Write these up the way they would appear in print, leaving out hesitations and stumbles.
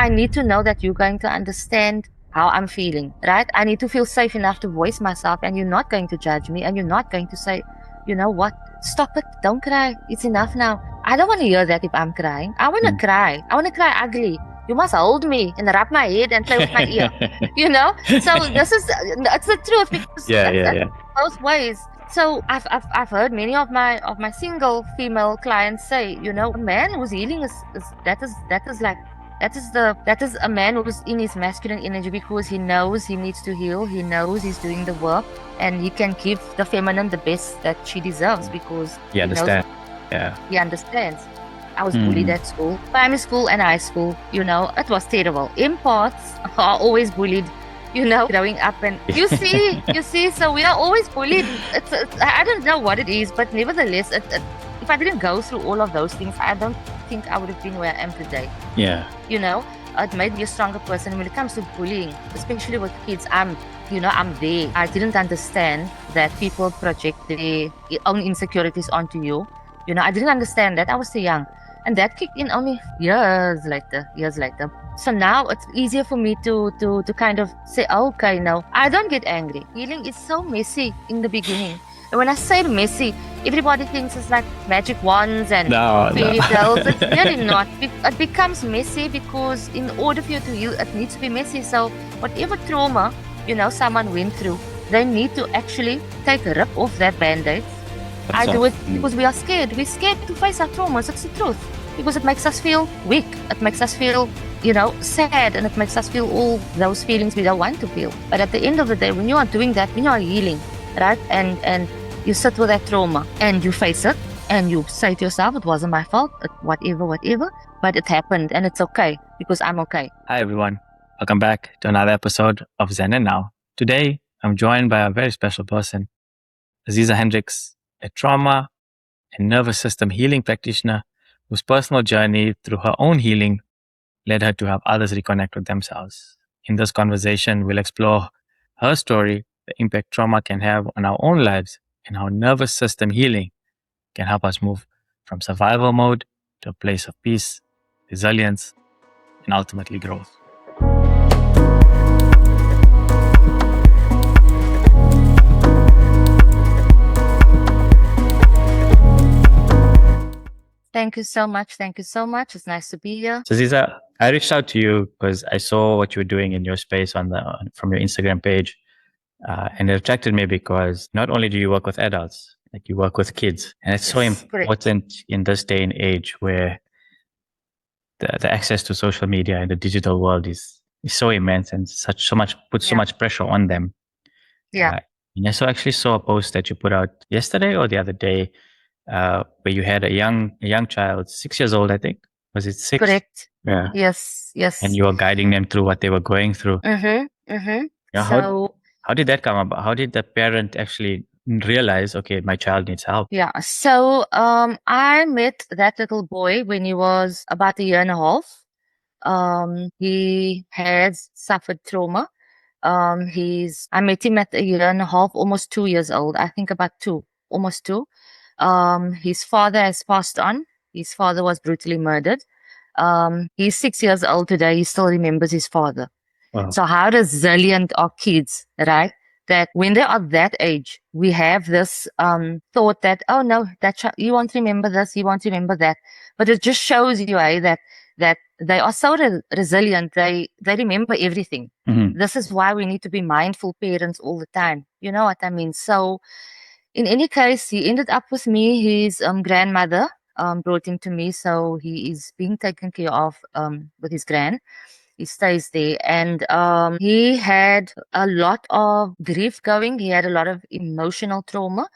I need to know that you're going to understand how I'm feeling, right? I need to feel safe enough to voice myself, and you're not going to judge me, and you're not going to say, you know what, stop it, don't cry, it's enough now. I don't want to hear that if I'm crying. I want to cry. I want to cry ugly. You must hold me and rub my head and play with my ear, you know? So it's the truth, because it's both ways. So I've heard many of my single female clients say, you know, a man who's healing is a man who's in his masculine energy, because he knows he needs to heal, he knows he's doing the work, and he can give the feminine the best that she deserves, because he understands. He understands. I was bullied at school, primary school and high school, you know, it was terrible. Empaths are always bullied, you know, growing up, and you see, so we are always bullied. I don't know what it is, but nevertheless, if I didn't go through all of those things, I don't think I would have been where I am today. Yeah. You know, it made me a stronger person. When it comes to bullying, especially with kids, I'm there. I didn't understand that people project their own insecurities onto you. You know, I didn't understand that. I was too young. And that kicked in only years later. So now it's easier for me to kind of say, okay, no, I don't get angry. Healing is so messy in the beginning. And when I say messy, everybody thinks it's like magic wands and fairy tales. It's really not. It becomes messy because in order for you to heal, it needs to be messy. So whatever trauma, you know, someone went through, they need to actually take a rip off that band-aid. I do it because we are scared. We're scared to face our traumas. It's the truth. Because it makes us feel weak. It makes us feel, you know, sad. And it makes us feel all those feelings we don't want to feel. But at the end of the day, when you are doing that, when you are healing, right? And you sit with that trauma and you face it and you say to yourself, it wasn't my fault, whatever. But it happened and it's okay because I'm okay. Hi, everyone. Welcome back to another episode of Zen and Now. Today, I'm joined by a very special person, Aziza Hendricks, a trauma and nervous system healing practitioner whose personal journey through her own healing led her to help others reconnect with themselves. In this conversation, we'll explore her story, the impact trauma can have on our own lives, and how nervous system healing can help us move from survival mode to a place of peace, resilience, and ultimately growth. Thank you so much. It's nice to be here. So Aziza, I reached out to you because I saw what you were doing in your space from your Instagram page. And it attracted me because not only do you work with adults, like you work with kids. And it's so important in this day and age where the access to social media and the digital world is so immense and so much pressure on them. Yeah. And I actually saw a post that you put out yesterday or the other day, where you had a young child, 6 years old, I think. Was it 6? Correct. Yeah. Yes. And you were guiding them through what they were going through. Yeah, how did that come about? How did the parent actually realize, okay, my child needs help? Yeah. So I met that little boy when he was about a year and a half. He has suffered trauma. I met him at a year and a half, almost 2 years old. I think about almost 2. His father has passed on. His father was brutally murdered. He's 6 years old today. He still remembers his father. Wow. So how resilient are kids, right? That when they are that age, we have this thought that, oh no, you won't remember this, you won't remember that. But it just shows you that they are so resilient. They remember everything. Mm-hmm. This is why we need to be mindful parents all the time. You know what I mean? So in any case, he ended up with me. His grandmother brought him to me. So he is being taken care of with his gran. He stays there, and he had a lot of grief going. He had a lot of emotional trauma.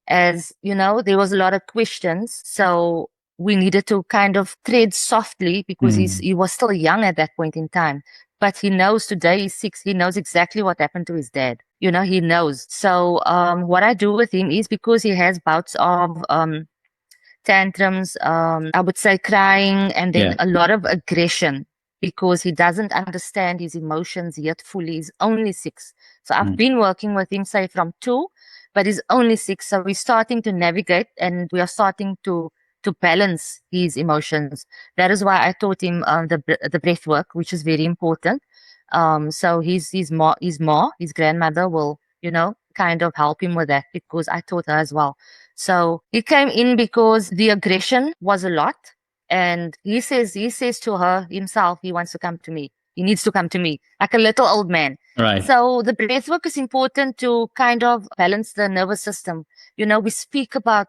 As you know, there was a lot of questions. So we needed to kind of tread softly because he was still young at that point in time. But he knows today, he's 6, he knows exactly what happened to his dad. You know, he knows. So what I do with him is, because he has bouts of tantrums, I would say crying, and then a lot of aggression, because he doesn't understand his emotions yet fully. He's only 6. So I've been working with him, say, from 2, but he's only 6. So we're starting to navigate, and we are starting to to balance his emotions. That is why I taught him the breath work, which is very important. So his grandmother will, kind of help him with that because I taught her as well. So he came in because the aggression was a lot, and he says to her himself, he wants to come to me. He needs to come to me like a little old man. Right. So the breath work is important to kind of balance the nervous system. We speak about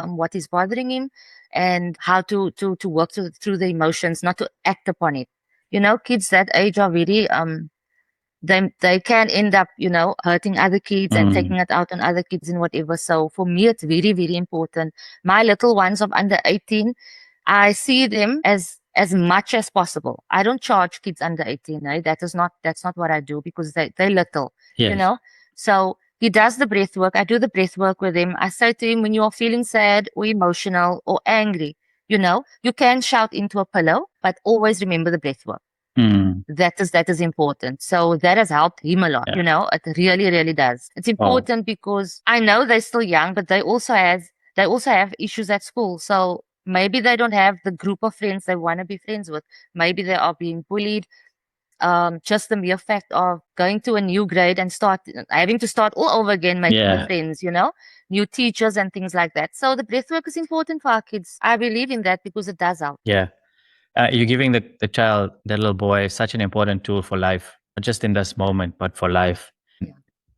what is bothering him and how to work through the emotions, not to act upon it. Kids that age are very they can end up, hurting other kids and taking it out on other kids and whatever. So for me, it's very, very important. My little ones of under 18, I see them as much as possible. I don't charge kids under 18. That's not what I do because they're little, you Yes. know. So he does the breath work. I do the breath work with him. I say to him, when you are feeling sad or emotional or angry, you can shout into a pillow, but always remember the breath work. Mm. That is important. So that has helped him a lot. Yeah. It really, really does. It's Oh. important because I know they're still young, but they also have issues at school. So maybe they don't have the group of friends they want to be friends with. Maybe they are being bullied. Just the mere fact of going to a new grade and having to start all over again, making the Yeah. friends, new teachers and things like that. So the breathwork is important for our kids. I believe in that because it does help. Yeah. You're giving the child, the little boy, such an important tool for life, not just in this moment, but for life. Yeah.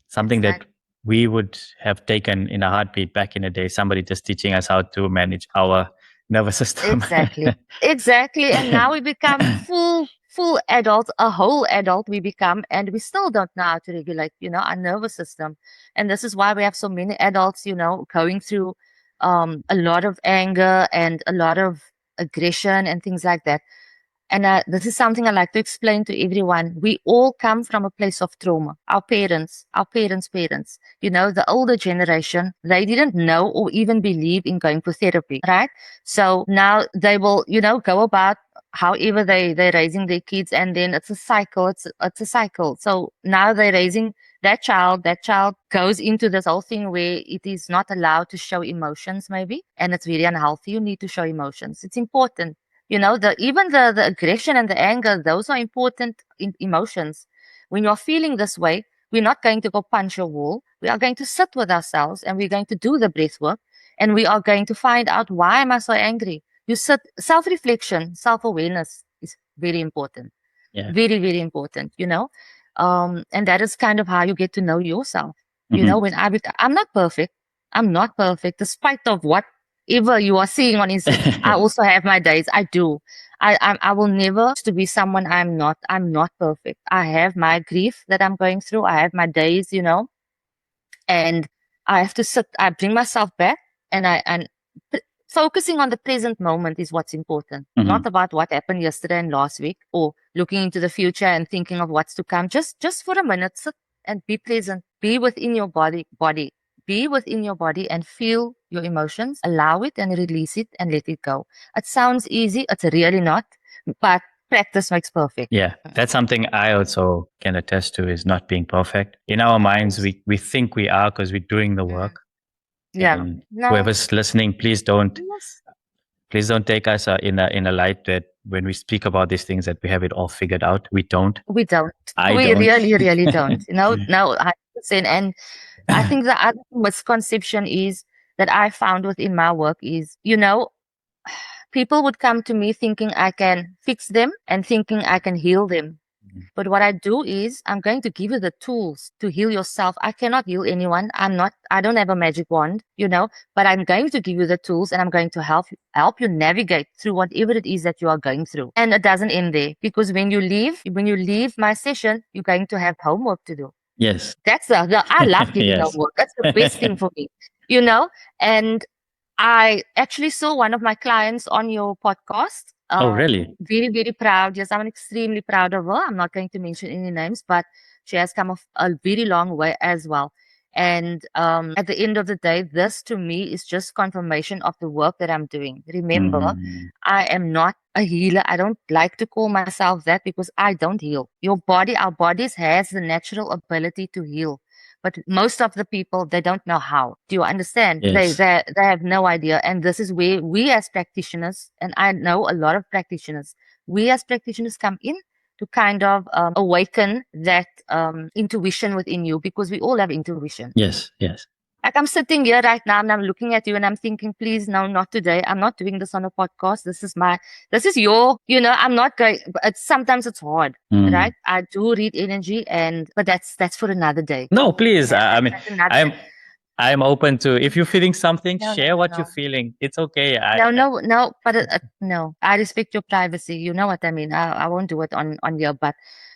Something that Exactly. we would have taken in a heartbeat back in the day. Somebody just teaching us how to manage our nervous system. Exactly. Exactly. And now we become full adults, a whole adult we become, and we still don't know how to regulate, our nervous system. And this is why we have so many adults, going through a lot of anger and a lot of aggression and things like that. And this is something I like to explain to everyone. We all come from a place of trauma. Our parents, the older generation, they didn't know or even believe in going for therapy, right? So now they will, go about however they're raising their kids, and then it's a cycle. It's a cycle. So now they're raising that child. That child goes into this whole thing where it is not allowed to show emotions, maybe, and it's very unhealthy. You need to show emotions. It's important. The aggression and the anger, those are important emotions. When you're feeling this way, we're not going to go punch a wall. We are going to sit with ourselves and we're going to do the breath work, and we are going to find out, why am I so angry? You sit, self-reflection, self-awareness is very important. Yeah. Very, very important, and that is kind of how you get to know yourself. When I'm not perfect. I'm not perfect, despite of whatever you are seeing on Instagram. I also have my days. I do. I will never to be someone I'm not. I'm not perfect. I have my grief that I'm going through. I have my days, and I have to sit. I bring myself back, and focusing on the present moment is what's important. Not about what happened yesterday and last week, or looking into the future and thinking of what's to come. Just for a minute, sit and be present. Be within your body. Be within your body and feel your emotions. Allow it and release it and let it go. It sounds easy. It's really not, but practice makes perfect. Yeah, that's something I also can attest to, is not being perfect. In our minds, we think we are because we're doing the work. Yeah. And No. whoever's listening, please don't Yes. take us in a light that when we speak about these things that we have it all figured out. We don't. We don't. I We don't. really, really don't. No, 100%. And I think the other misconception is that I found within my work is, people would come to me thinking I can fix them and thinking I can heal them. But what I do is I'm going to give you the tools to heal yourself. I cannot heal anyone. I don't have a magic wand, but I'm going to give you the tools, and I'm going to help you navigate through whatever it is that you are going through. And it doesn't end there, because when you leave my session, you're going to have homework to do. Yes. I love giving Yes. homework. That's the best thing for me, you know? And I actually saw one of my clients on your podcast. Oh, really? Very, very proud. Yes, I'm extremely proud of her. I'm not going to mention any names, but she has come a very long way as well. And at the end of the day, this to me is just confirmation of the work that I'm doing. Remember, I am not a healer. I don't like to call myself that because I don't heal. Our bodies has the natural ability to heal. but most of the people, they don't know how. Do you understand? Yes. They have no idea. And this is where we as practitioners, and I know a lot of practitioners, we as practitioners come in to kind of awaken that intuition within you, because we all have intuition. Yes. Yes. Like I'm sitting here right now and I'm looking at you and I'm thinking, please, no, not today. I'm not doing this on a podcast. This is your, I'm not going, sometimes it's hard, right? I do read energy but that's for another day. No, please. I mean, That's another, I'm open to, if you're feeling something, no, no, share what you're no. feeling. It's okay. No, but no, I respect your privacy. You know what I mean? I won't do it on your, but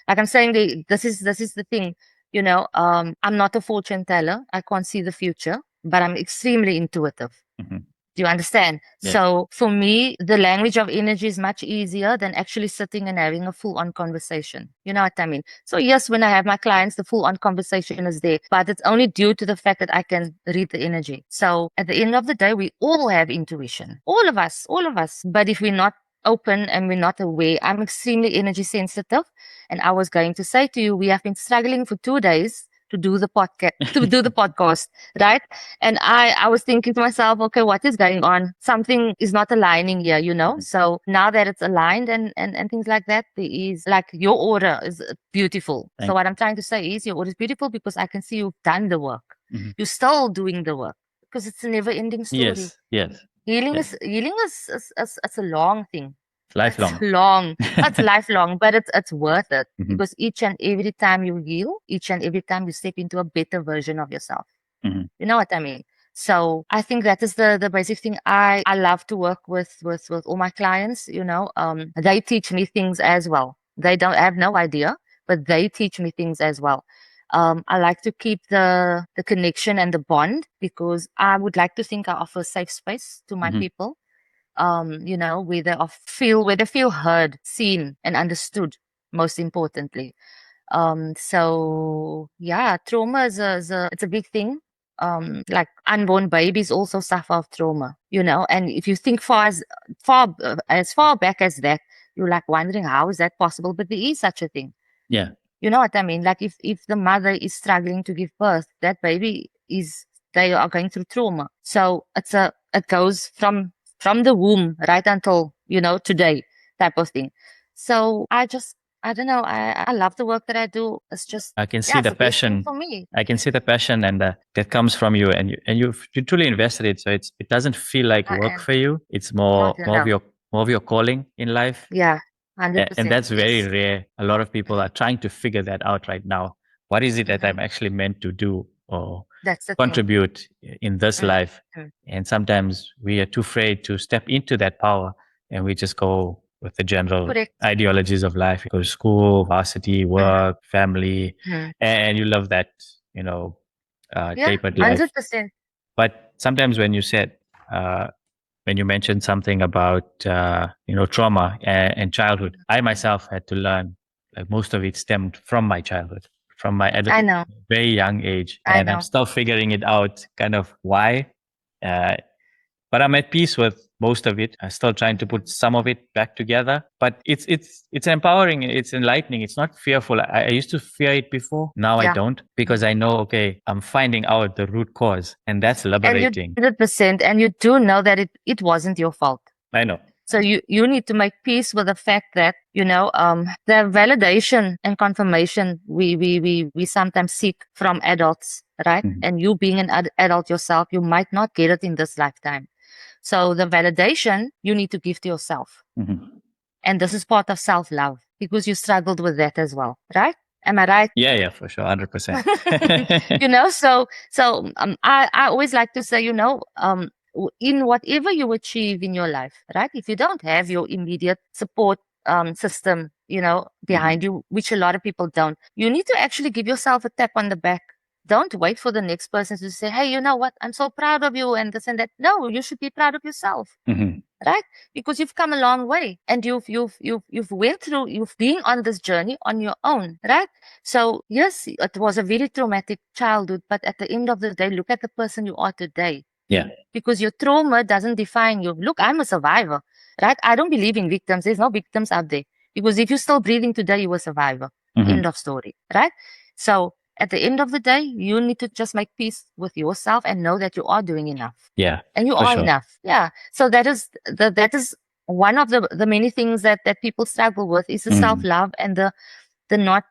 like I'm saying, this is the thing, I'm not a fortune teller. I can't see the future, but I'm extremely intuitive. Mhm. Do you understand? Yes. So for me, the language of energy is much easier than actually sitting and having a full on conversation. You know what I mean? So yes, when I have my clients, the full on conversation is there, but it's only due to the fact that I can read the energy. So at the end of the day, we all have intuition. All of us, all of us. But if we're not open and we're not aware, I'm extremely energy sensitive. And I was going to say to you, we have been struggling for 2 days to do the podcast, right? And I was thinking to myself, okay, what is going on? Something is not aligning here, So now that it's aligned and things like that, there is like your aura is beautiful. So what I'm trying to say is your aura is beautiful because I can see you've done the work. You're still doing the work because it's a never ending story. Yes. Yes. Healing is it's a long thing. Lifelong. It's long. It's lifelong, but it's worth it because each and every time you heal, each and every time you step into a better version of yourself. You know what I mean? So I think that is the basic thing. I love to work with all my clients, they teach me things as well. They don't have no idea, but they teach me things as well. I like to keep the connection and the bond because I would like to think I offer a safe space to my people. Where they feel heard, seen, and understood, most importantly. So yeah, trauma it's a big thing. Like unborn babies also suffer of trauma, and if you think as far back as that, you're like wondering how is that possible? But there is such a thing. Yeah. You know what I mean? Like if the mother is struggling to give birth, that baby they are going through trauma. So it goes from the womb right until, today type of thing. So I don't know. I love the work that I do. It's just, I can see it's the the best thing passion. for me. I can see the passion and that comes from you, and you truly invested it. So it doesn't feel like I work am for you. It's not, more of your calling in life. yeah, And 100%. that's very Yes. rare. A lot of people are trying to figure that out right now. What is it that I'm actually meant to do or That's the thing. contribute in this life? Mhm. And sometimes we are too afraid to step into that power, and we just go with the general Correct. ideologies of life. You go to school, varsity, work, family, Mhm. and you love that, Yeah, tapered life. 100%. But sometimes when you mentioned something about trauma and childhood, I myself had to learn, like most of it stemmed from my childhood, from my I know. very young age, I and I'm know. still figuring it out, kind of why. Uh, but I'm at peace with most of it. I'm still trying to put some of it back together. But it's empowering. It's enlightening. It's not fearful. I used to fear it before. Now I Yeah. don't, because I know, okay, I'm finding out the root cause, and that's And you liberating. 100%, and you do know that it wasn't your fault. I know. So you need to make peace with the fact that, the validation and confirmation we sometimes seek from adults, right? And you being an adult yourself, you might not get it in this lifetime. So the validation you need to give to yourself. And this is part of self-love because you struggled with that as well, right? Am I right? Yeah, for sure, 100%. I always like to say, in whatever you achieve in your life, right? If you don't have your immediate support system, behind you, which a lot of people don't, you need to actually give yourself a tap on the back. Don't wait for the next person to say, hey, you know what? I'm so proud of you and this and that. No, you should be proud of yourself. Right? Because you've come a long way and you've been on this journey on your own, right? So yes, it was a very traumatic childhood, but at the end of the day, look at the person you are today. Yeah. Because your trauma doesn't define you. Look, I'm a survivor, right? I don't believe in victims. There's no victims out there. Because if you're still breathing today, you're a survivor. End of story, right? So At the end of the day, you need to just make peace with yourself and know that you are doing enough. Yeah, And you for are sure. enough. Yeah. So that is one of the many things that people struggle with is the self-love and the not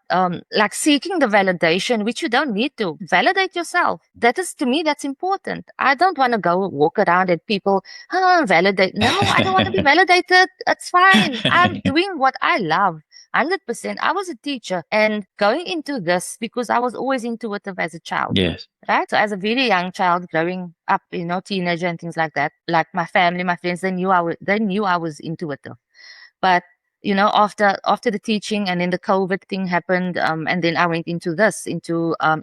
like seeking the validation, which you don't need to validate yourself. That is, to me, that's important. I don't want to go walk around and people validate. No, I don't want to be validated. It's fine. I'm doing what I love. 100%. I was a teacher and going into this because I was always intuitive as a child. Yes. Right. So as a very young child growing up, teenager and things like that, like my family, my friends, they knew I was intuitive. But after the teaching and then the COVID thing happened, and then I went into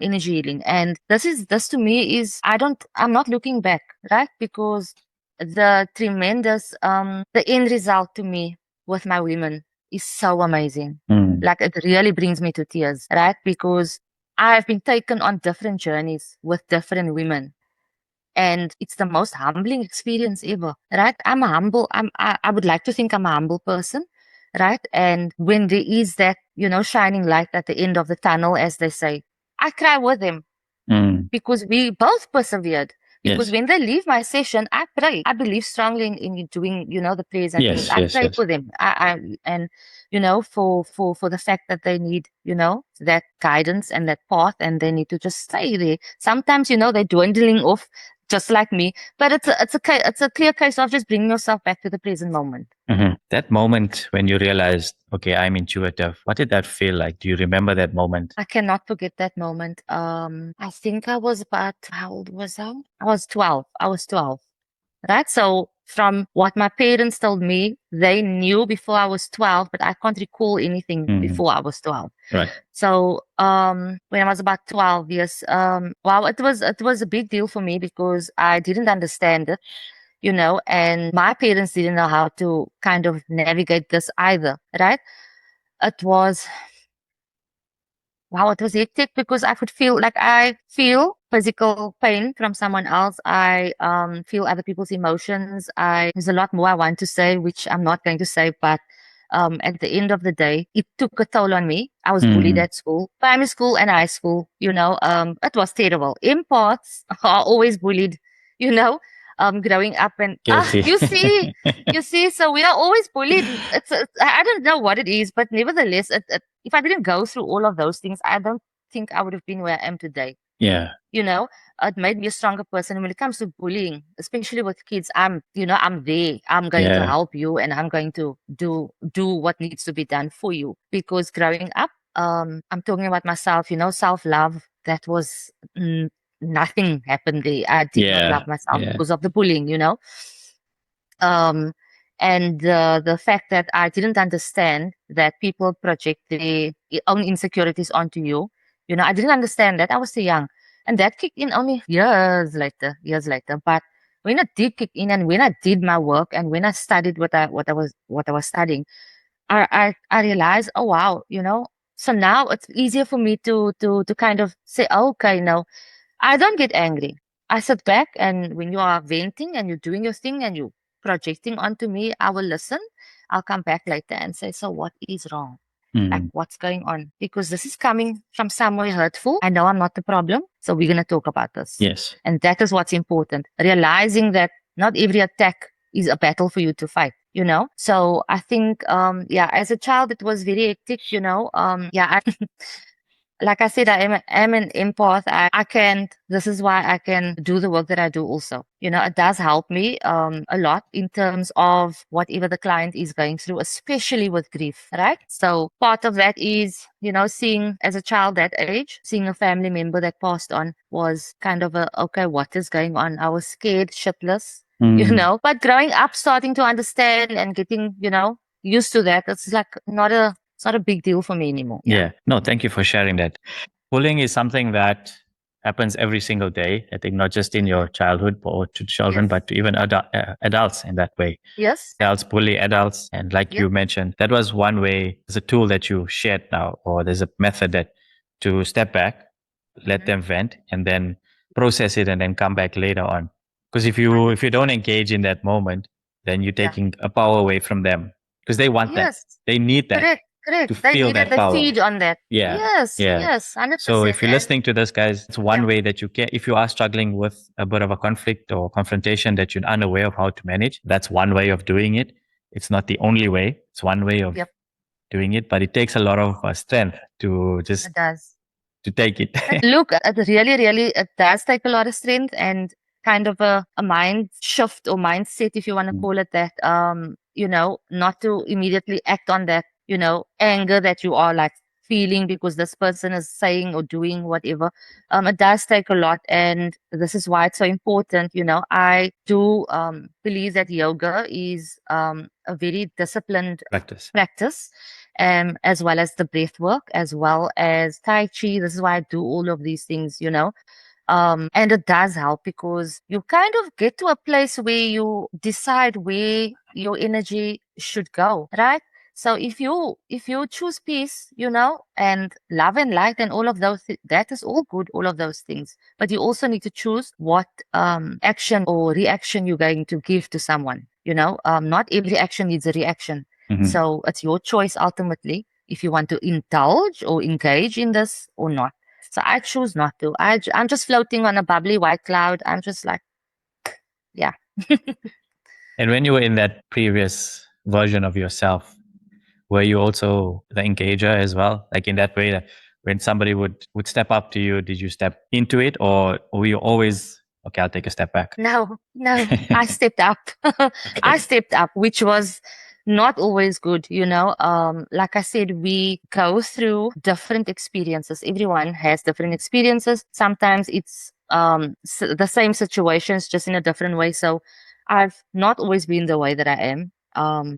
energy healing. And this to me is, I'm not looking back, right? Because the end result to me with my women is so amazing. Like it really brings me to tears, right? Because I have been taken on different journeys with different women. And it's the most humbling experience ever, right? I would like to think I'm a humble person, right? And when there is that, shining light at the end of the tunnel, as they say, I cry with them because we both persevered. Because Yes. when they leave my session, I pray. I believe strongly in doing, the prayers and things. Yes, I yes, pray yes. for them. And for the fact that they need, that guidance and that path, and they need to just stay there. Sometimes, they're dwindling off, just like me. But it's a clear case of just bringing yourself back to the present moment. That moment when you realized, okay, I'm intuitive, what did that feel like? Do you remember that moment? I cannot forget that moment. I think I was about, how old was I? I was 12. Right? So from what my parents told me, they knew before I was 12, but I can't recall anything before I was 12. Right. So when I was about 12 years, wow, it was a big deal for me because I didn't understand it, and my parents didn't know how to kind of navigate this either, right? It was Wow, it was hectic because I feel physical pain from someone else. I feel other people's emotions. There's a lot more I want to say, which I'm not going to say, but at the end of the day, it took a toll on me. I was bullied at school, primary school and high school, it was terrible. Empaths are always bullied, you know, growing up and Guilty. you see, so we are always bullied. I don't know what it is, but nevertheless, if I didn't go through all of those things, I don't think I would have been where I am today. Yeah. It made me a stronger person. And when it comes to bullying, especially with kids, I'm there. I'm going to Yeah. help you, and I'm going to do what needs to be done for you. Because growing up, I'm talking about myself. Self-love. That was nothing happened there. I did not love myself because of the bullying. Um, and the fact that I didn't understand that people project their own insecurities onto you. I didn't understand that. I was too young. And that kicked in only years later. But when it did kick in and when I did my work and when I studied what I was studying, I realized, oh wow, so now it's easier for me to kind of say, okay, no, I don't get angry. I sit back, and when you are venting and you're doing your thing and you projecting onto me, I will listen. I'll come back later and say, so what is wrong? Like, what's going on? Because this is coming from somewhere hurtful. I know I'm not the problem. So we're going to talk about this. Yes. And that is what's important. Realizing that not every attack is a battle for you to fight, So I think, as a child, it was very hectic, like I said, am an empath. I can't, this is why I can do the work that I do also. It does help me a lot in terms of whatever the client is going through, especially with grief, right? So part of that is, seeing as a child that age, seeing a family member that passed on was kind of okay, what is going on? I was scared, shitless, but growing up, starting to understand and getting, used to that, it's like it's not a big deal for me anymore. Yeah. No, thank you for sharing that. Bullying is something that happens every single day. I think not just in your childhood or to children, but to even adults in that way. Yes. Adults bully adults. And like you mentioned, that was one way, there's a tool that you shared now, or there's a method that to step back, let them vent, and then process it and then come back later on. Because if you don't engage in that moment, then you're taking a power away from them because they want that. They need that. Correct. Correct. to They feel need it. that They power. feed on that. Yeah. Yes, Yeah. yes, So 100%. if you're And listening to this, guys, it's one yeah, way that you can, if you are struggling with a bit of a conflict or confrontation that you're unaware of how to manage, that's one way of doing it. It's not the only way. It's one way of yep, doing it, but it takes a lot of strength to just it does. to take it. Look, it really, really, it does take a lot of strength and kind of a mind shift or mindset, if you want to Mm. call it that. Not to immediately act on that, anger that you are like feeling because this person is saying or doing whatever. It does take a lot, and this is why it's so important. I do believe that yoga is a very disciplined Practice. practice, as well as the breath work, as well as Tai Chi. This is why I do all of these things. And it does help because you kind of get to a place where you decide where your energy should go, right? So if you choose peace, and love and light and all of those, that is all good, all of those things. But you also need to choose what action or reaction you're going to give to someone. Not every action needs a reaction. Mhm. So it's your choice ultimately if you want to indulge or engage in this or not. So I choose not to. I'm just floating on a bubbly white cloud. I'm just like, yeah. And when you were in that previous version of yourself, were you also the engager as well? Like in that way, that when somebody would step up to you, did you step into it, or were you always okay? I'll take a step back. No, no, I stepped up. I stepped up, which was not always good. Like I said, we go through different experiences. Everyone has different experiences. Sometimes it's the same situations, just in a different way. So I've not always been the way that I am.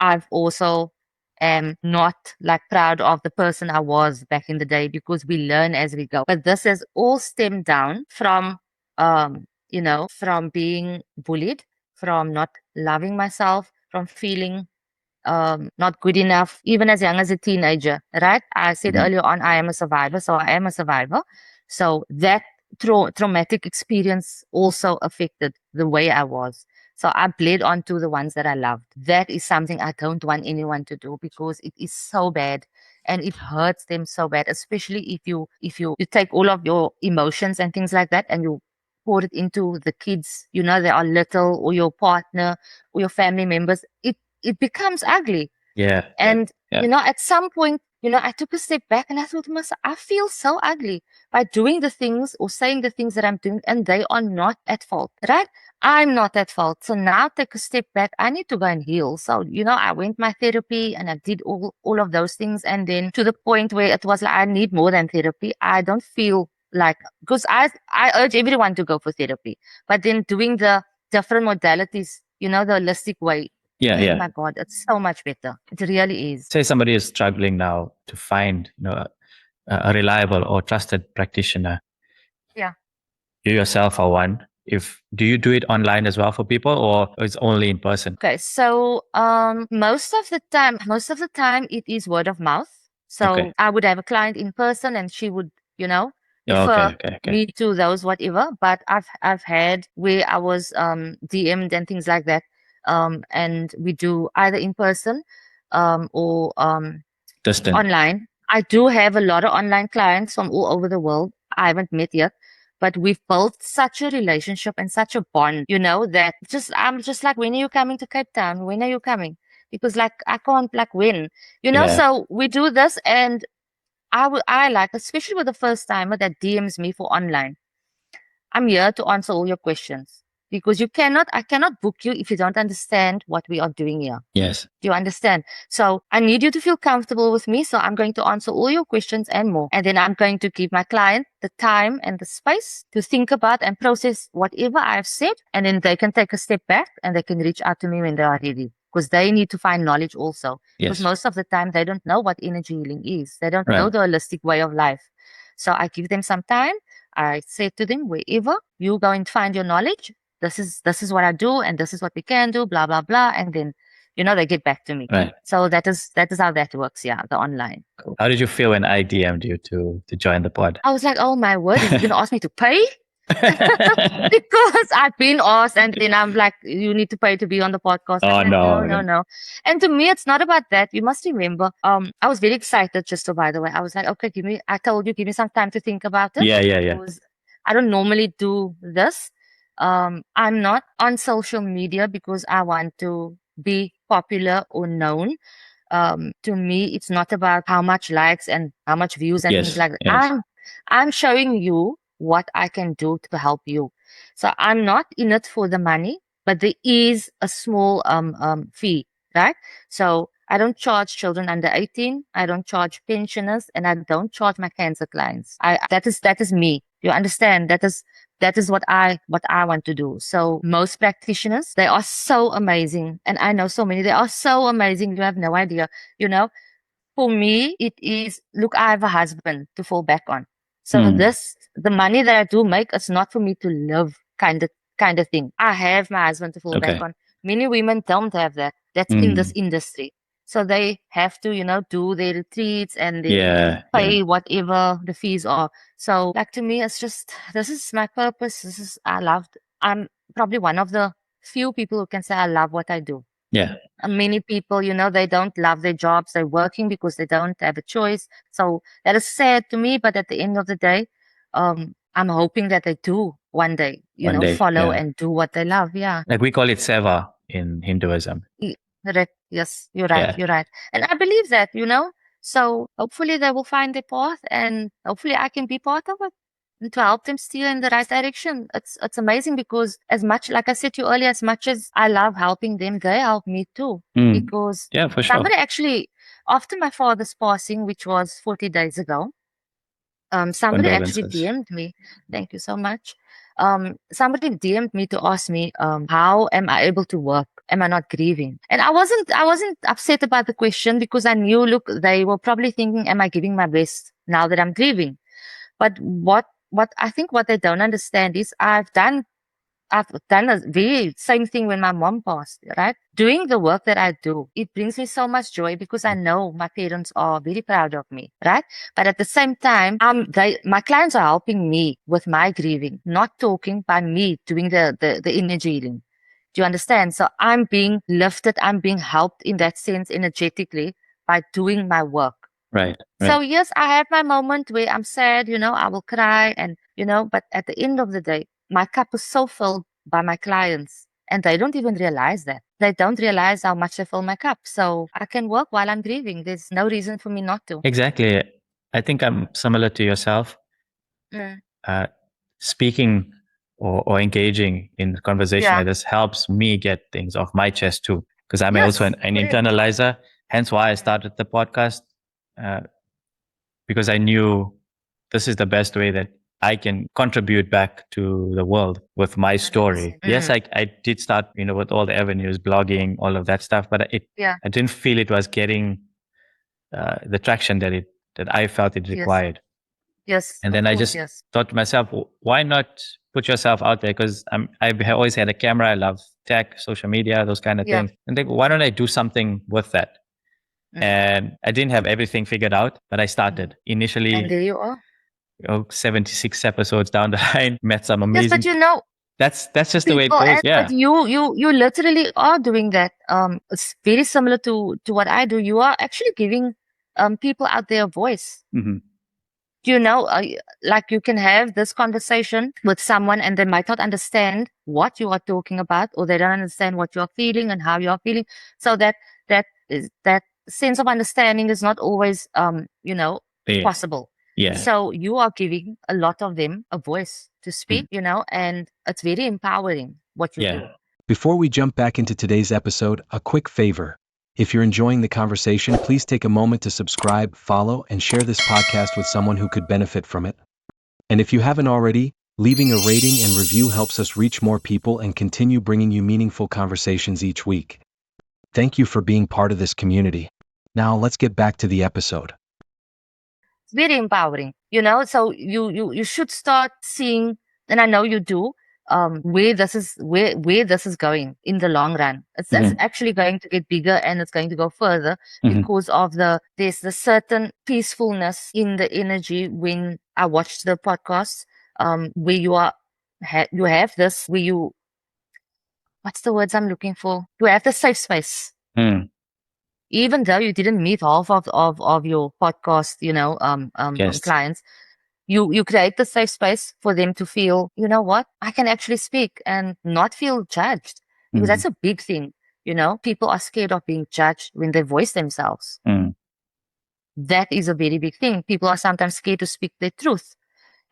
I've also am not like proud of the person I was back in the day because we learn as we go. But this has all stemmed down from from being bullied, from not loving myself, from feeling not good enough, even as young as a teenager, right? I said Mhm. earlier on, I am a survivor, so I am a survivor. So that traumatic experience also affected the way I was. So I bled onto the ones that I loved. That is something I don't want anyone to do because it is so bad and it hurts them so bad, especially if you take all of your emotions and things like that and you pour it into the kids, they are little, or your partner or your family members. It becomes ugly. Yeah. And, Yeah. at some point, I took a step back and I thought to myself, I feel so ugly by doing the things or saying the things that I'm doing, and they are not at fault, right? I'm not at fault. So now take a step back. I need to go and heal. So, I went my therapy and I did all of those things. And then to the point where it was like, I need more than therapy. I don't feel like, because I urge everyone to go for therapy, but then doing the different modalities, the holistic way, Yeah. oh Yeah. my God, it's so much better. It really is. Say somebody is struggling now to find, a reliable or trusted practitioner. Yeah. You yourself are one. If do you do it online as well for people, or it's only in person? Okay. So, most of the time it is word of mouth. Okay. So I would have a client in person and she would, Oh, okay. refer Okay. Okay. me to those whatever. But I've had where I was DM'd and things like that. And we do either in person or Distant. online. I do have a lot of online clients from all over the world. I haven't met yet, but we've built such a relationship and such a bond, that I'm just like, when are you coming to Cape Town? When are you coming? Because like I can't like when, Yeah. so we do this, and I like, especially with the first timer that DMs me for online. I'm here to answer all your questions because I cannot book you if you don't understand what we are doing here. Yes. Do you understand? So I need you to feel comfortable with me. So I'm going to answer all your questions and more. And then I'm going to give my client the time and the space to think about and process whatever I've said. And then they can take a step back and they can reach out to me when they are ready, because they need to find knowledge also. Because Yes. most of the time they don't know what energy healing is. They don't know Right. the holistic way of life. So I give them some time. I say to them, wherever you go and find your knowledge, this is what I do and this is what we can do, blah, blah, blah. And then they get back to me. Right. So that is how that works. Yeah, the online. How did you feel when I DM'd you to join the pod? I was like, oh my word, is he going to ask me to pay? Because I've been asked and then I'm like, you need to pay to be on the podcast. I'm Oh like, no, no. no, no. And to me, it's not about that. You must remember, I was very excited just so by the way. I was like, okay, I told you, give me some time to think about it Yeah, yeah, yeah. because I don't normally do this. I'm not on social media because I want to be popular or known. To me, it's not about how much likes and how much views and things Yes, like that. yes. I'm showing you what I can do to help you. So I'm not in it for the money, but there is a small fee, right? So I don't charge children under 18. I don't charge pensioners, and I don't charge my cancer clients. That is me. You understand? That is what I want to do. So most practitioners, they are so amazing. And I know so many, they are so amazing. You have no idea, you know, for me, it is, look, I have a husband to fall back on. So Mm. the money that I do make, it's not for me to live kind of thing. I have my husband to fall back Okay. on. Many women don't have that. That's in this Mm. industry. So they have to, do their retreats and then Yeah, yeah. pay whatever the fees are. So like to me, it's just, this is my purpose. I'm probably one of the few people who can say I love what I do. Yeah. Many people, they don't love their jobs. They're working because they don't have a choice. So that is sad to me. But at the end of the day, I'm hoping that they do one day, One day. follow Yeah. and do what they love. Yeah. Like we call it seva in Hinduism. Correct. Yes, you're right. Yeah. You're right. And I believe that. So hopefully they will find their path and hopefully I can be part of it and to help them steer in the right direction. It's amazing because as much, like I said to you earlier, as much as I love helping them, they help me too. Mm. Because Yeah, for sure. somebody actually, after my father's passing, which was 40 days ago, somebody actually Condolences. DM'd me. Thank you so much. Somebody DM'd me to ask me, how am I able to work? Am I not grieving? And I wasn't upset about the question because I knew, look, they were probably thinking, am I giving my best now that I'm grieving? But what I think what they don't understand is I've done the very same thing when my mom passed, right? Doing the work that I do, it brings me so much joy because I know my parents are very proud of me, right? But at the same time, my clients are helping me with my grieving, not talking by me doing the energy healing. Do you understand? So I'm being lifted, I'm being helped in that sense energetically by doing my work. Right. So Right. yes, I have my moment where I'm sad, I will cry but at the end of the day, my cup is so filled by my clients and they don't even realize that. They don't realize how much they fill my cup. So I can work while I'm grieving. There's no reason for me not to. Exactly. I think I'm similar to yourself. Mm. Uh, Speaking or engaging in conversation Yeah. like this helps me get things off my chest too. Because I'm also Yes, an correct. internalizer. Hence why I Mm. started the podcast. Uh, because I knew this is the best way that I can contribute back to the world with my story. 100%. Yes, I did start, with all the avenues, blogging, all of that stuff, but Yeah. I didn't feel it was getting the traction that I felt it Yes. required. Yes. And Of then I course. just Yes. thought to myself, Why not put yourself out there? Because I've always had a camera. I love tech, social media, those kind of Yeah. things. And think, why don't I do something with that? Mm. And I didn't have everything figured out, but I Mm. started And initially. there you are. 76 episodes down the line, met some Yes, but amazing. That's just the way it people, goes. but Yeah. you literally are doing that. It's very similar to what I do. You are actually giving people out there a voice. Hmm. You know, like you can have this conversation with someone and they might not understand what you are talking about, or they don't understand what you are feeling and how you are feeling. So that sense of understanding is not always Yeah. possible. Yeah. So you are giving a lot of them a voice to speak, Mhm. and it's very empowering what you do. Yeah. Before we jump back into today's episode, a quick favor. If you're enjoying the conversation, please take a moment to subscribe, follow, and share this podcast with someone who could benefit from it. And if you haven't already, leaving a rating and review helps us reach more people and continue bringing you meaningful conversations each week. Thank you for being part of this community. Now, let's get back to the episode. It's very empowering, so you should start seeing, and I know you do, where this is going in the long run. It's Hmm. actually going to get bigger and it's going to go further Hmm. because of there's the certain peacefulness in the energy when I watched the podcast, where you are you have this where you, what's the words I'm looking for? You have the safe space. Even though you didn't meet half of your podcast, Yes. clients, you create the safe space for them to feel, you know what, I can actually speak and not feel judged. Because that's a big thing. People are scared of being judged when they voice themselves. That is a very big thing. People are sometimes scared to speak their truth.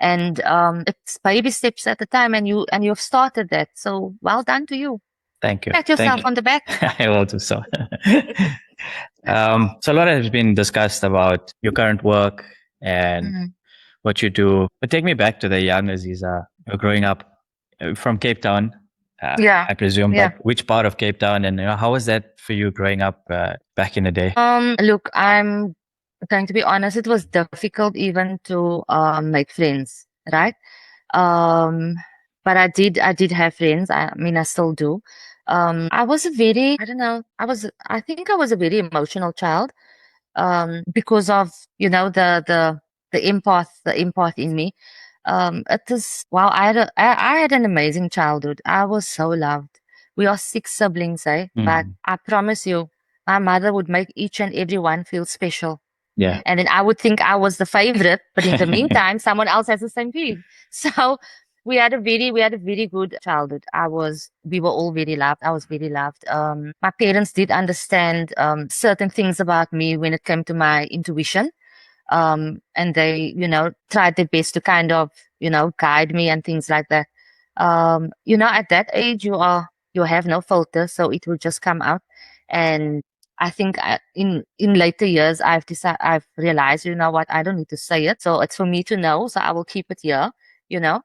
And it's baby steps at a time, and you've started that. So well done to you. Thank you. Pat yourself on the back. I will do so. So a lot has been discussed about your current work and what you do. But take me back to the young Aziza. You're growing up from Cape Town, Yeah. I presume. Yeah. But which part of Cape Town, and how was that for you growing up back in the day? Look, I'm going to be honest. It was difficult even to make friends, right? But I did have friends. I mean, I still do. I was a very, I don't know, I think I was a very emotional child, because of, the empath in me. It is, wow, I had an amazing childhood. I was so loved. We are 6 siblings, but I promise you, my mother would make each and every one feel special. Yeah. And then I would think I was the favorite, but in the meantime, someone else has the same feeling. So we had a very good childhood. We were all very loved. I was very loved. My parents did understand certain things about me when it came to my intuition. And they, tried their best to kind of, guide me and things like that. At that age, you have no filter, so it will just come out. And I think in later years, I've realized, you know what, I don't need to say it, so it's for me to know. So I will keep it here.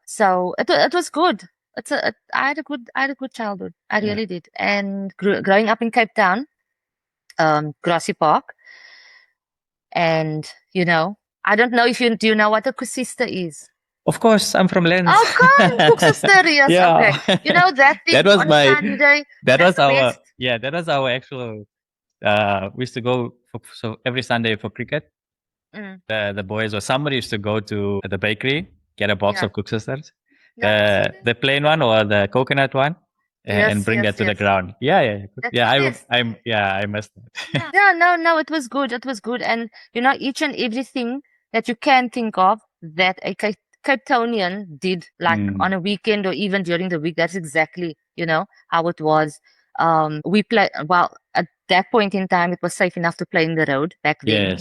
So it was good. I had a good childhood. I really did. And growing up in Cape Town, Grassy Park, and I don't know if do you know what a sister is? Of course, I'm from Lens. Oh, come, sister, yes. Yeah. Okay. You know that thing That was on my- Sunday day? That That's was the our best. that was our actual. We used to go so every Sunday for cricket. The boys or somebody used to go to the bakery, get a box Yeah. of cook sisters, Yeah, the plain one or the coconut one, and Yes, bring yes, that to the yes. ground. Yeah. That's Yeah, the best. I missed that. Yeah, no, it was good. It was good. And each and everything that you can think of that a Cape Townian did, like on a weekend or even during the week, that's exactly, how it was. We play, well, at that point in time, it was safe enough to play in the road back then,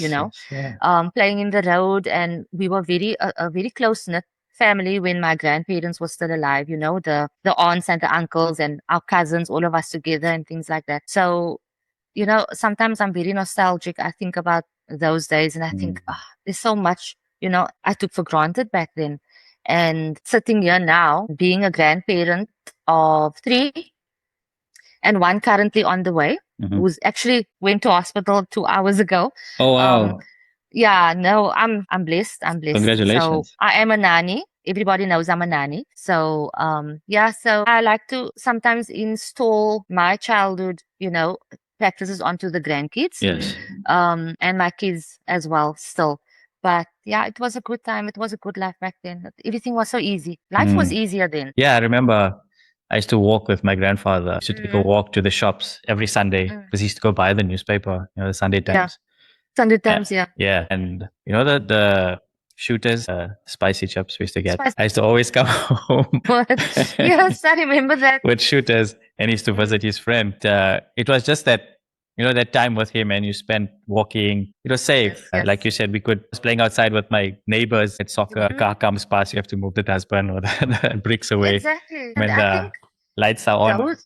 playing in the road. And we were a very close-knit family when my grandparents were still alive, the aunts and the uncles and our cousins, all of us together and things like that. So, sometimes I'm very nostalgic. I think about those days and I think, there's so much, I took for granted back then. And sitting here now, being a grandparent of 3 and one currently on the way, who's actually went to hospital 2 hours ago. Oh wow! Yeah, no, I'm blessed. I'm blessed. Congratulations. So I am a nanny. Everybody knows I'm a nanny. So so I like to sometimes install my childhood, practices onto the grandkids. Yes. And my kids as well still. But yeah, it was a good time. It was a good life back then. Everything was so easy. Life was easier then. Yeah, I remember I used to walk with my grandfather. I used to take a walk to the shops every Sunday because he used to go buy the newspaper, the Sunday Times. Sunday Times, yeah. Yeah. And the shooters, spicy chips we used to get. I used to always come home Yes, I remember that. with shooters and he used to visit his friend. It was just that, that time with him and you spent walking. It was safe. Yes. Like you said, I was playing outside with my neighbors at soccer. A car comes past, you have to move the dustbin or the bricks away. Exactly. When And I the think lights are on.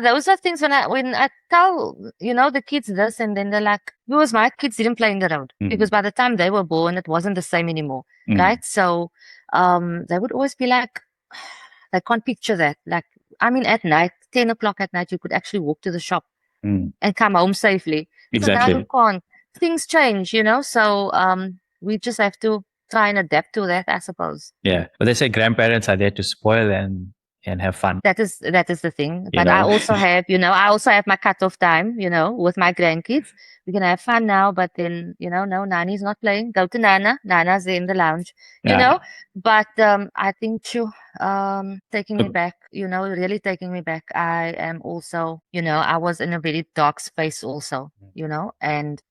those are things when I tell, the kids this and then they're like, because my kids didn't play in the road because by the time they were born, it wasn't the same anymore. Right. So, they would always be like, they can't picture that. Like, I mean, at night, 10 o'clock at night, you could actually walk to the shop and come home safely. Exactly. So now you can't. Things change, so, we just have to try and adapt to that, I suppose. Yeah. But they say grandparents are there to spoil and and have fun. That is the thing. You But I know? also have, I also have my cutoff time, with my grandkids. We can have fun now, but then, no, Nani's not playing. Go to Nana. Nana's in the lounge, Yeah. But I think taking me back, really taking me back. I am also, I was in a very dark space also, and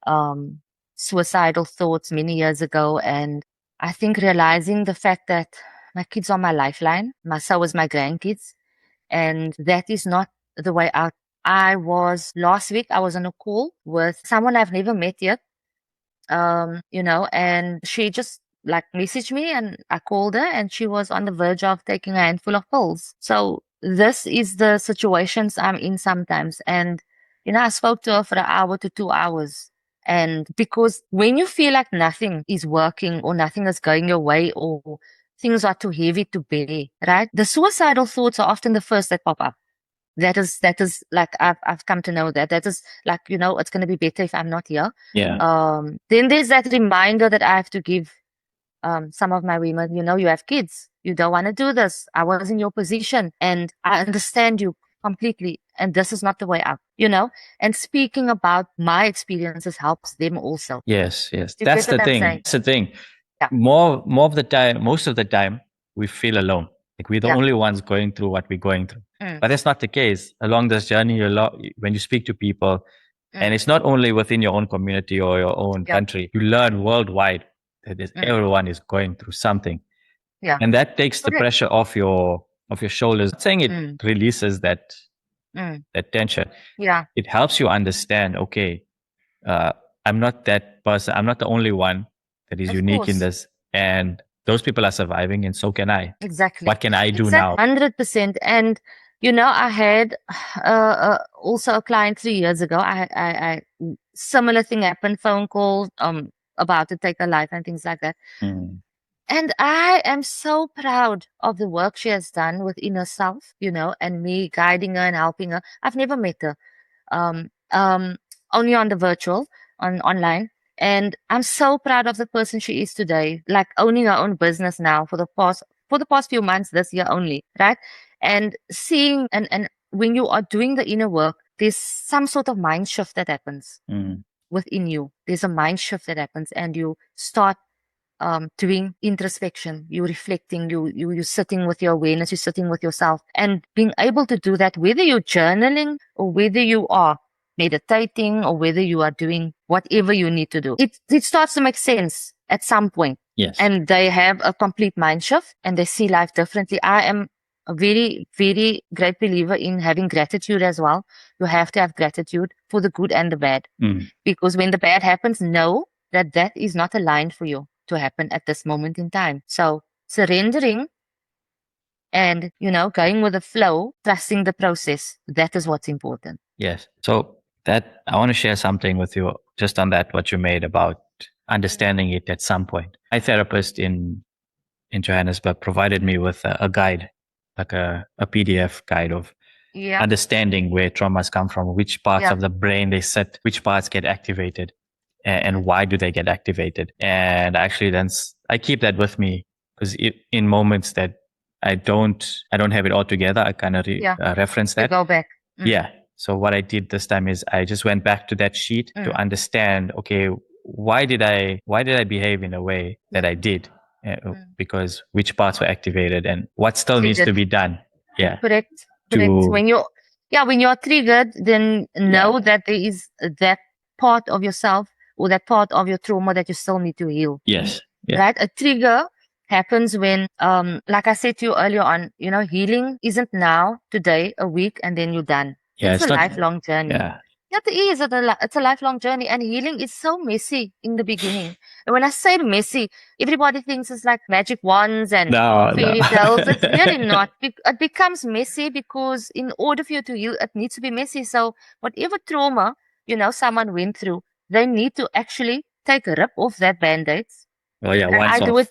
suicidal thoughts many years ago. And I think realizing the fact that my kids are my lifeline, so is my grandkids, and that is not the way out. Last week, I was on a call with someone I've never met yet, and she just like messaged me and I called her and she was on the verge of taking a handful of pills. So this is the situations I'm in sometimes. And, I spoke to her for an hour to 2 hours. And because when you feel like nothing is working or nothing is going your way or things are too heavy to bear, right? The suicidal thoughts are often the first that pop up. That is like I've come to know that is like, it's gonna be better if I'm not here. Yeah. Then there's that reminder that I have to give some of my women, you have kids, you don't want to do this. I was in your position and I understand you completely. And this is not the way out, and speaking about my experiences helps them also. Yes. Do you That's get what the I'm thing. saying? That's the thing. Yeah. More of the time, most of the time, we feel alone. Like we're the Yeah. only ones going through what we're going through. Mm. But that's not the case. Along this journey, when you speak to people, and it's not only within your own community or your own Yeah. country, you learn worldwide that everyone is going through something. Yeah. And that takes the Correct. pressure off your shoulders. Not saying it releases that tension. Yeah. It helps you understand, okay, I'm not that person. I'm not the only one that is Of unique in course. this. And those people are surviving, and so can I. Exactly. What can I do now? 100%. And, I had also a client 3 years ago. Similar thing happened, phone calls, about to take her life and things like that. And I am so proud of the work she has done within herself, and me guiding her and helping her. I've never met her, um, um, only on the virtual, online. And I'm so proud of the person she is today, like owning her own business now for the past few months this year only, right? And seeing and when you are doing the inner work, there's some sort of mind shift that happens within you. There's a mind shift that happens, and you start doing introspection. You're reflecting. You're sitting with your awareness. You're sitting with yourself, and being able to do that, whether you're journaling or whether you are meditating or whether you are doing whatever you need to do. It starts to make sense at some point. Yes. And they have a complete mind shift and they see life differently. I am a very, very great believer in having gratitude as well. You have to have gratitude for the good and the bad. Because when the bad happens, know that is not aligned for you to happen at this moment in time. So surrendering and, going with the flow, trusting the process, that is what's important. Yes. So that I want to share something with you just on that, what you made about understanding it at some point. My therapist in Johannesburg provided me with a guide, like a PDF guide of understanding where traumas come from, which parts of the brain they sit, which parts get activated, and why do they get activated. And actually then I keep that with me because in moments that I don't have it all together, I kind of reference that. You go back. Yeah. So what I did this time is I just went back to that sheet to understand, okay, why did I behave in a way that I did? Because which parts were activated and what still needs to be done. Yeah. Correct. When you're triggered, then know that there is that part of yourself or that part of your trauma that you still need to heal. Yes. Right? A trigger happens when, like I said to you earlier on, healing isn't now, today, a week, and then you're done. It's a lifelong journey. Yeah. It is. It's a lifelong journey, and healing is so messy in the beginning. And when I say messy, everybody thinks it's like magic wands and fairy tales. It's really not. It becomes messy because in order for you to heal, it needs to be messy. So whatever trauma, someone went through, they need to actually take a rip off that band-aid. Oh yeah,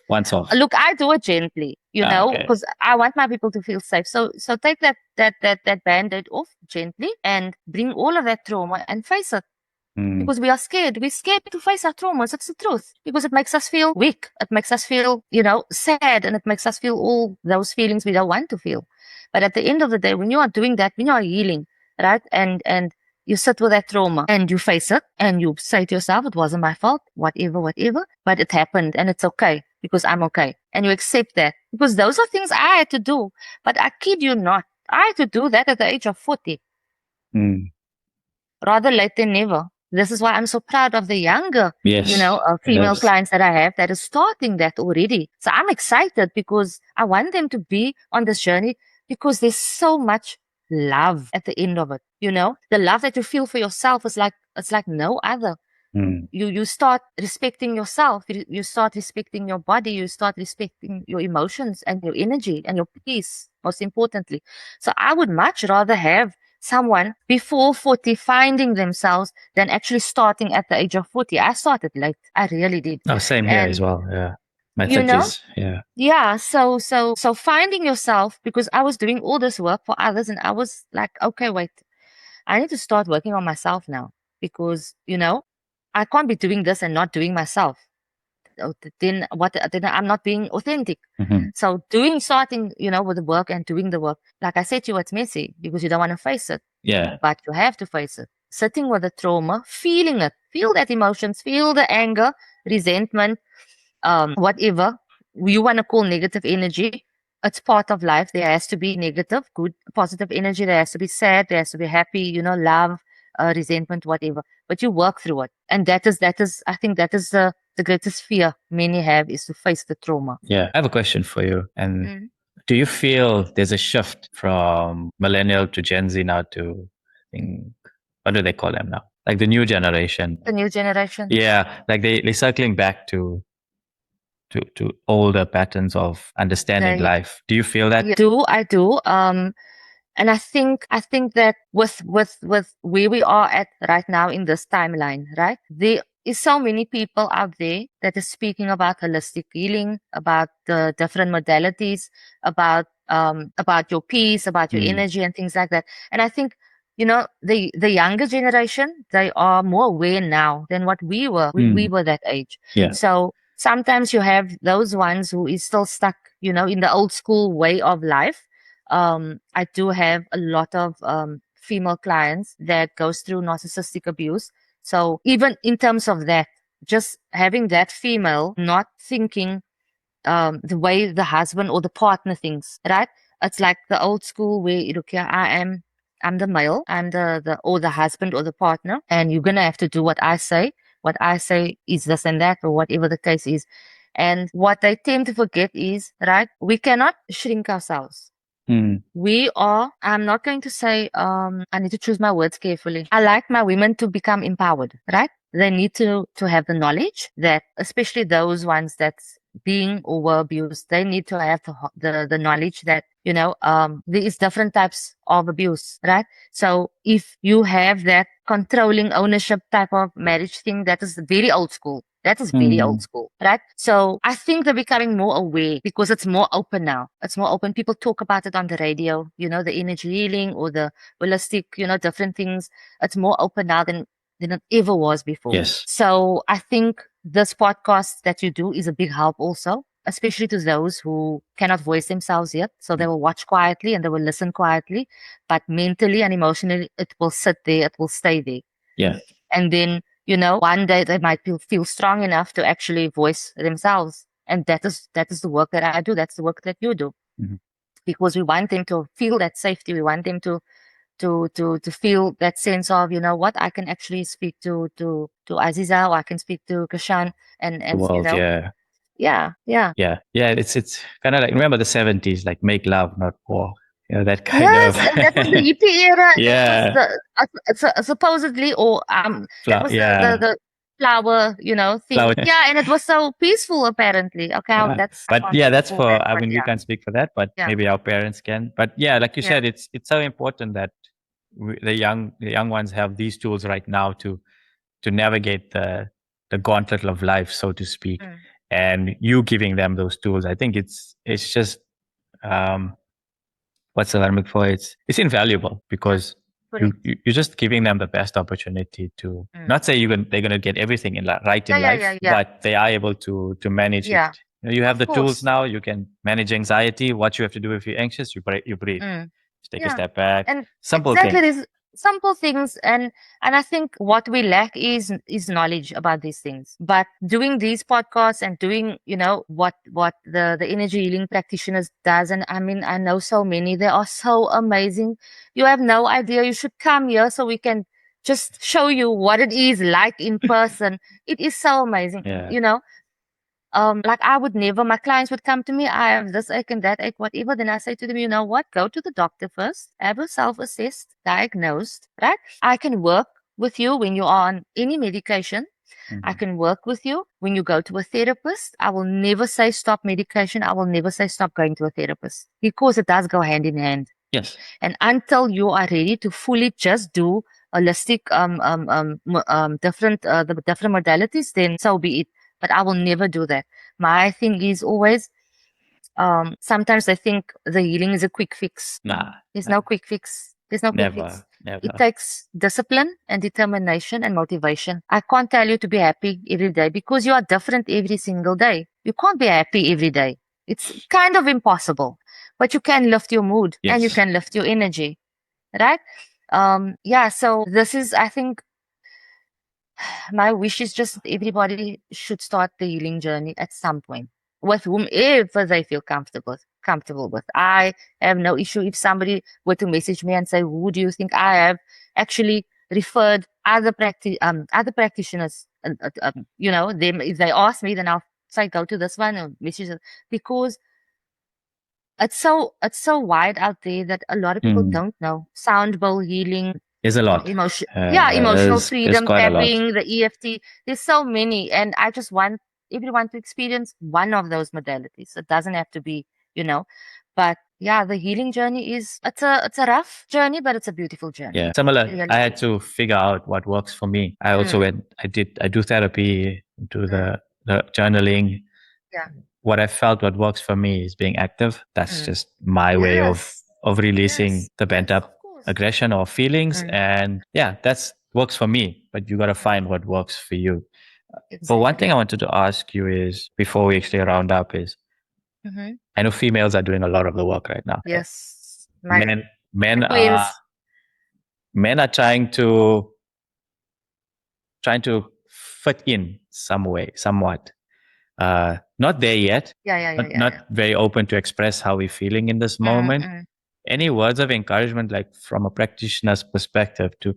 once off. Look, I do it gently, because I want my people to feel safe. So take that band-aid off gently and bring all of that trauma and face it. Because we are scared. We're scared to face our traumas. It's the truth. Because it makes us feel weak. It makes us feel, sad, and it makes us feel all those feelings we don't want to feel. But at the end of the day, when you are doing that, when you are healing, right? And you sit with that trauma and you face it and you say to yourself, it wasn't my fault, whatever, but it happened and it's okay because I'm okay. And you accept that because those are things I had to do. But I kid you not, I had to do that at the age of 40. Rather late than never. This is why I'm so proud of the younger, Yes. female clients that I have that is starting that already. So I'm excited because I want them to be on this journey because there's so much love at the end of it. The love that you feel for yourself is it's like no other. You start respecting yourself. You start respecting your body. You start respecting your emotions and your energy and your peace, most importantly. So I would much rather have someone before 40 finding themselves than actually starting at the age of 40. I started late. I really did. Oh, same here as well. Yeah. My 30s. Yeah. Yeah. So finding yourself, because I was doing all this work for others and I was like, okay, wait, I need to start working on myself now because, I can't be doing this and not doing myself. Then I'm not being authentic. So starting, with the work and doing the work, like I said to you, it's messy because you don't want to face it. Yeah. But you have to face it. Sitting with the trauma, feeling it, feel that emotions, feel the anger, resentment, whatever you want to call negative energy. It's part of life. There has to be negative, good, positive energy. There has to be sad. There has to be happy, love, resentment, whatever. But you work through it. And that is, I think that is the greatest fear many have, is to face the trauma. Yeah. I have a question for you. And do you feel there's a shift from millennial to Gen Z now to, what do they call them now? Like the new generation. The new generation. Yeah. Like they're circling back to older patterns of understanding life. Do you feel that? I do. And I think that with where we are at right now in this timeline, right? There is so many people out there that is speaking about holistic healing, about the different modalities, about your peace, about your energy and things like that. And I think, the younger generation, they are more aware now than what we were. We were that age. Yeah. So sometimes you have those ones who is still stuck, in the old school way of life. I do have a lot of female clients that goes through narcissistic abuse. So even in terms of that, just having that female not thinking the way the husband or the partner thinks, right? It's like the old school where, okay, I'm the male, I'm the husband or the partner, and you're gonna have to do what I say. What I say is this and that, or whatever the case is. And what they tend to forget is, right, we cannot shrink ourselves. We are, I'm not going to say, I need to choose my words carefully. I like my women to become empowered, right? They need to have the knowledge that, especially those ones that's being or were abused, they need to have the knowledge that, there is different types of abuse, right? So if you have that controlling ownership type of marriage thing, that is very old school. That is very old school, right? So I think they're becoming more aware because it's more open now. It's more open. People talk about it on the radio, the energy healing or the holistic, different things. It's more open now than it ever was before. Yes. So I think this podcast that you do is a big help also, especially to those who cannot voice themselves yet. So they will watch quietly and they will listen quietly, but mentally and emotionally, it will sit there, it will stay there. Yeah. And then, one day they might feel strong enough to actually voice themselves. And that is the work that I do. That's the work that you do. Because we want them to feel that safety. We want them to feel that sense of, what, I can actually speak to Aziza, or I can speak to Kishen and World, yeah. It's kind of like, remember the 70s, like make love, not war. That kind yes, of. and that was the hippie era. Yeah. That was supposedly, or that was the flower, thing. Flower. Yeah, and it was so peaceful apparently. Okay, that's. But that's for. I mean, we can't speak for that, but maybe our parents can. But yeah, like you said, it's so important that the young ones have these tools right now to navigate the gauntlet of life, so to speak. And you giving them those tools, I think it's just what's the word for it? It's invaluable because you're just giving them the best opportunity to not say they're going to get everything right in life, but they are able to manage it You have Of the tools course. now. You can manage anxiety. What you have to do if you're anxious, you breathe. Mm. Just take a Yeah. step back. And Simple exactly things. these simple things, and I think what we lack is knowledge about these things. But doing these podcasts and doing, what the energy healing practitioners does, and I mean I know so many, they are so amazing. You have no idea. You should come here so we can just show you what it is like in person. It is so amazing, Yeah. like I would never, my clients would come to me, I have this ache and that ache, whatever. Then I say to them, you know what? Go to the doctor first, have yourself assessed, diagnosed, right? I can work with you when you are on any medication. I Mhm. can work with you when you go to a therapist. I will never say stop medication. I will never say stop going to a therapist because it does go hand in hand. Yes. And until you are ready to fully just do holistic, different, the different modalities, then so be it. But I will never do that. My thing is always, sometimes I think the healing is a quick fix. Nah. There's Nah. no quick fix. There's no quick fix. Never. It Never. takes discipline and determination and motivation. I can't tell you to be happy every day because you are different every single day. You can't be happy every day. It's kind of impossible, but you can lift your mood and you Yes. can lift your energy, right? Yeah. So this is, I think, my wish is just everybody should start the healing journey at some point with whomever they feel comfortable with. I have no issue if somebody were to message me and say, "Who do you think I have?" Actually referred other practitioners. Them if they ask me, then I'll say go to this one or message them, because it's so wide out there that a lot of people Mm. don't know. Sound bowl healing, Is a lot. emotional Is freedom quite a lot. tapping, the EFT. There's so many, and I just want everyone to experience one of those modalities. It doesn't have to be, you know, but yeah, the healing journey is it's a rough journey, but it's a beautiful journey. Yeah. Similar. It really I had is. to figure out what works for me. I also Mm, went. I do therapy, do mm, the journaling. yeah. What I felt what works for me is being active. That's Mm. just my way Yes. of releasing Yes. the pent Yes. Of up course. aggression or feelings. Mm, And yeah, that's works for me. But you gotta mm, find what works for you. But one thing exactly. I wanted to ask you is before we actually round up is Mm-hmm. I know females are doing a lot of the work right now. Yes. Men My men are queens. men are trying to fit in some way, somewhat. Not there yet, Yeah. Yeah. Yeah. Yeah. not Yeah. very open to express how we're feeling in this Mm, moment. mm, Any words of encouragement, like from a practitioner's perspective, to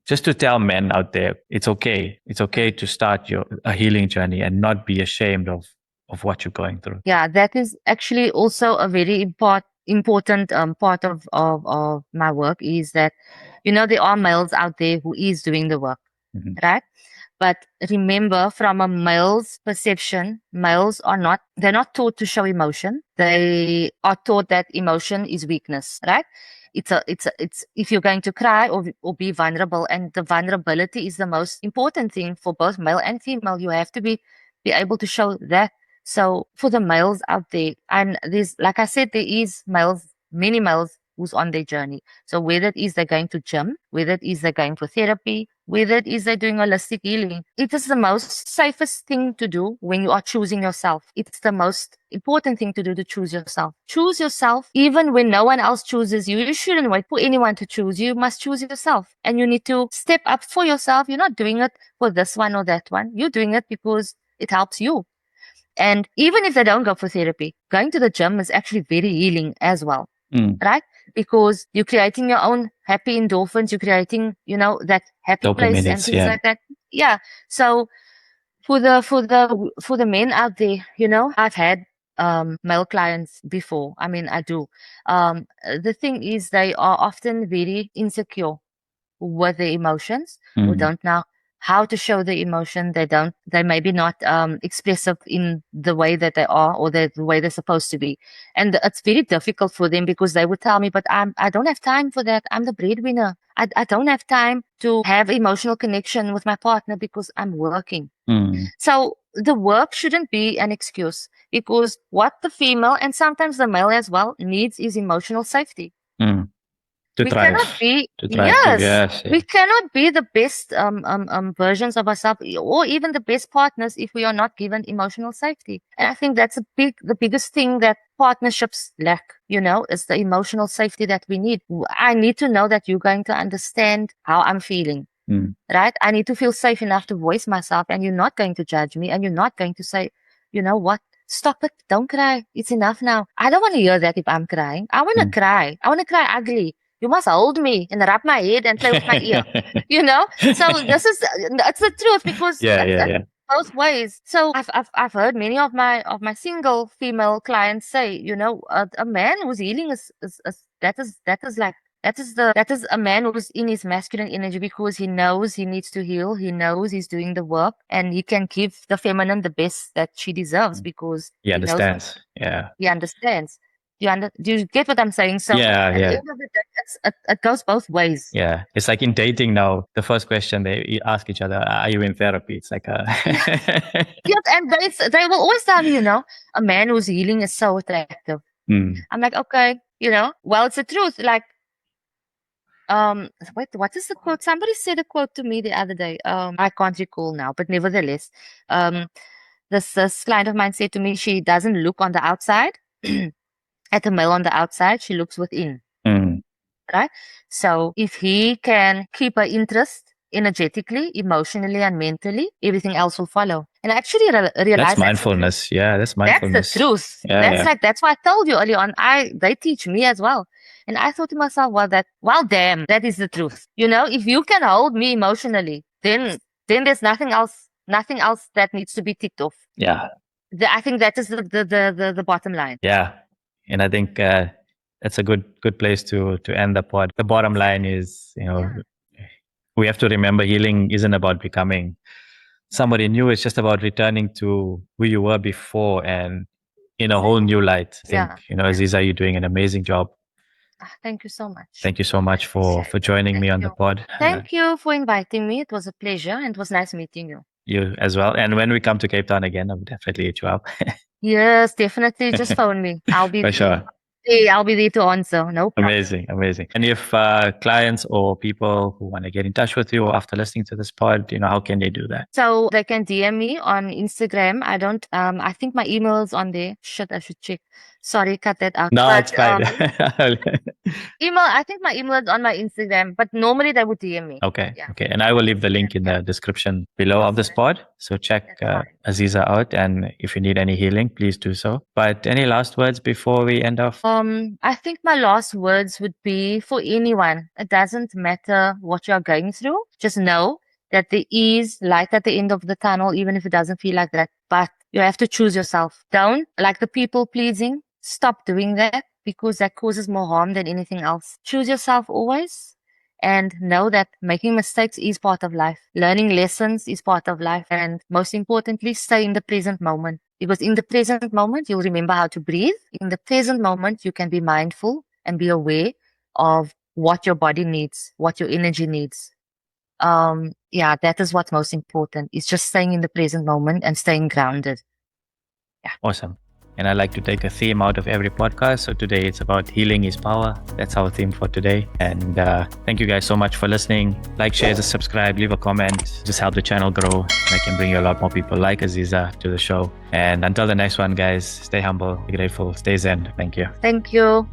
just to tell men out there, it's okay. It's okay mm. to start a healing journey and not be ashamed of what you're going through. Yeah, that is actually also a very important part of my work, is that, there are males out there who is doing the work, Mhm. right? But remember, from a male's perception, males they're not taught to show emotion. They are taught that emotion is weakness, right? It's if you're going to cry or be vulnerable, and the vulnerability is the most important thing for both male and female. You have to be able to show that. So for the males out there, and there's, like I said, there is many males who's on their journey. So whether it is they're going to gym, whether it is they're going for therapy, whether it is they're doing holistic healing, it is the most safest thing to do when you are choosing yourself. It's the most important thing to do, to choose yourself. Choose yourself even when no one else chooses you. You shouldn't wait for anyone to choose you. You must choose yourself. And you need to step up for yourself. You're not doing it for this one or that one. You're doing it because it helps you. And even if they don't go for therapy, going to the gym is actually very healing as well, Mm. right? Because you're creating your own happy endorphins, you're creating, that happy Dopamine place and hits, things yeah. like that. Yeah. So for the men out there, I've had male clients before. I mean, I do. The thing is, they are often very insecure with their emotions, or Mm. don't know how to show the emotion. They maybe not expressive in the way that they are, or the way they're supposed to be. And it's very difficult for them, because they would tell me, but I don't have time for that. I'm the breadwinner. I don't have time to have emotional connection with my partner because I'm working. Mm. So the work shouldn't be an excuse, because what the female, and sometimes the male as well, needs is emotional safety. Mm. To we thrive. cannot be, To thrive. yes, we cannot be the best versions of ourselves or even the best partners if we are not given emotional safety. And I think that's the biggest thing that partnerships lack, is the emotional safety that we need. I need to know that you're going to understand how I'm feeling. Right? I need to feel safe enough to voice myself, and you're not going to judge me, and you're not going to say, you know what? Stop it. Don't cry. It's enough now. I don't want to hear that if I'm crying. I want to cry. I want to cry ugly. You must hold me and rub my head and play with my ear. So it's the truth, because it's both ways. So I've heard many of my single female clients say, a man who's healing that is a man who's in his masculine energy, because he knows he needs to heal. He knows he's doing the work, and he can give the feminine the best that she deserves, because he understands. He understands. Do you get what I'm saying? So at the end of the day, it goes both ways. Yeah, it's like in dating now. The first question they ask each other, "Are you in therapy?" It's like Yes, and they will always tell you, a man who's healing is so attractive. I'm like, okay, well, it's the truth. Like, wait, what is the quote? Somebody said a quote to me the other day. I can't recall now, but nevertheless, this client of mine said to me, she doesn't look on the outside at the male on the outside, she looks within. Right? So if he can keep her interest energetically, emotionally, and mentally, everything else will follow. And I actually realized that's mindfulness. That's mindfulness. That's the truth. That's why I told you early on. They teach me as well. And I thought to myself, damn, that is the truth. If you can hold me emotionally, then there's nothing else that needs to be ticked off. Yeah. I think that is the bottom line. Yeah. And I think that's a good place to end the pod. The bottom line is, we have to remember healing isn't about becoming somebody new. It's just about returning to who you were before and in a whole new light. I think, Aziza, you're doing an amazing job. Thank you so much. Thank you so much for joining me on the pod. Thank you for inviting me. It was a pleasure, and it was nice meeting you. You as well. And when we come to Cape Town again, I'll definitely hit you up. Yes, definitely. Just phone me. I'll be for sure. I'll be there to answer. No problem. Amazing. And if clients or people who want to get in touch with you after listening to this pod, how can they do that? So they can DM me on Instagram. I think my email is on there. Shit, I should check. Sorry, cut that out. No, it's fine. I think my email is on my Instagram, but normally they would DM me. Okay. And I will leave the link in the description below of this pod. So check Aziza out. And if you need any healing, please do so. But any last words before we end off? I think my last words would be for anyone. It doesn't matter what you're going through. Just know that there is light at the end of the tunnel, even if it doesn't feel like that. But you have to choose yourself. Don't like the people pleasing. Stop doing that, because that causes more harm than anything else. Choose yourself always, and know that making mistakes is part of life. Learning lessons is part of life. And most importantly, stay in the present moment. Because in the present moment, you'll remember how to breathe. In the present moment, you can be mindful and be aware of what your body needs, what your energy needs. That is what's most important. It's just staying in the present moment and staying grounded. Yeah. Awesome. And I like to take a theme out of every podcast. So today it's about healing is power. That's our theme for today. And thank you guys so much for listening. Like, share, subscribe, leave a comment. Just help the channel grow. I can bring you a lot more people like Aziza to the show. And until the next one, guys, stay humble, be grateful, stay zen. Thank you. Thank you.